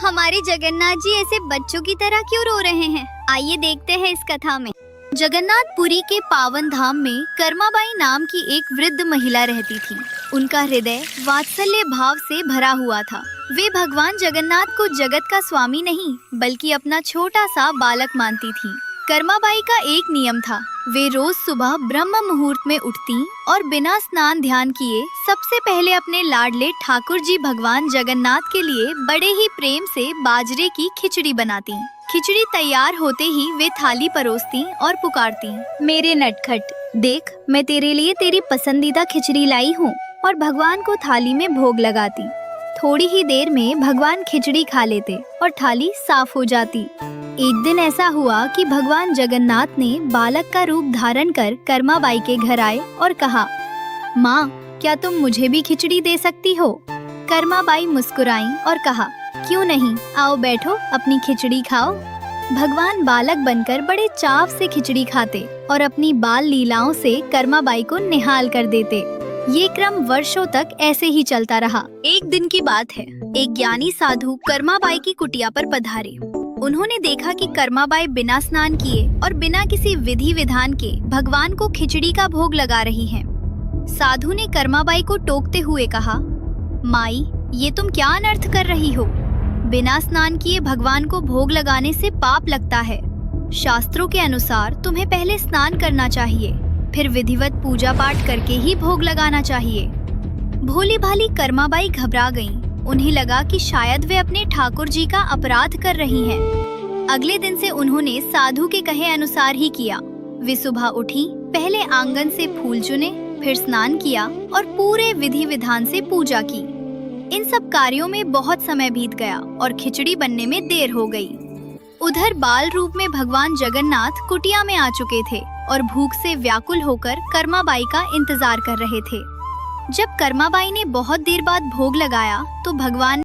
हमारे जगन्नाथ जी ऐसे बच्चों की तरह क्यों रो रहे हैं? आइए देखते हैं इस कथा में। जगन्नाथपुरी के पावन धाम में कर्माबाई नाम की एक वृद्ध महिला रहती थी। उनका हृदय वात्सल्य भाव से भरा हुआ था। वे भगवान जगन्नाथ को जगत का स्वामी नहीं बल्कि अपना छोटा सा बालक मानती थी। कर्माबाई का एक नियम था, वे रोज सुबह ब्रह्म मुहूर्त में उठती और बिना स्नान ध्यान किए सबसे पहले अपने लाडले ठाकुर जी भगवान जगन्नाथ के लिए बड़े ही प्रेम से बाजरे की खिचड़ी बनाती। खिचड़ी तैयार होते ही वे थाली परोसती और पुकारती, मेरे नटखट, देख मैं तेरे लिए तेरी पसंदीदा खिचड़ी लाई हूँ, और भगवान को थाली में भोग लगाती। थोड़ी ही देर में भगवान खिचड़ी खा लेते और थाली साफ हो जाती। एक दिन ऐसा हुआ कि भगवान जगन्नाथ ने बालक का रूप धारण कर कर्माबाई के घर आए और कहा, माँ, क्या तुम मुझे भी खिचड़ी दे सकती हो? कर्माबाई मुस्कुराईं और कहा, क्यों नहीं, आओ बैठो, अपनी खिचड़ी खाओ। भगवान बालक बनकर बड़े चाव से खिचड़ी खाते और अपनी बाल लीलाओं से कर्माबाई को निहाल कर देते। ये क्रम वर्षों तक ऐसे ही चलता रहा। एक दिन की बात है, एक ज्ञानी साधु कर्माबाई की कुटिया पर पधारे। उन्होंने देखा कि कर्माबाई बिना स्नान किए और बिना किसी विधि विधान के भगवान को खिचड़ी का भोग लगा रही हैं। साधु ने कर्माबाई को टोकते हुए कहा, माई, ये तुम क्या अनर्थ कर रही हो? बिना स्नान किए भगवान को भोग लगाने से पाप लगता है। शास्त्रों के अनुसार तुम्हें पहले स्नान करना चाहिए, फिर विधिवत पूजा पाठ करके ही भोग लगाना चाहिए। भोली भाली कर्माबाई घबरा गईं। उन्हें लगा कि शायद वे अपने ठाकुर जी का अपराध कर रही हैं। अगले दिन से उन्होंने साधु के कहे अनुसार ही किया। वे सुबह उठी, पहले आंगन से फूल चुने, फिर स्नान किया और पूरे विधि विधान से पूजा की। इन सब कार्यों में बहुत समय बीत गया और खिचड़ी बनने में देर हो गई। उधर बाल रूप में भगवान जगन्नाथ कुटिया में आ चुके थे और भूख से व्याकुल होकर कर्माबाई का इंतजार कर रहे थे। जब कर्माबाई ने बहुत देर बाद भोग लगाया तो भगवान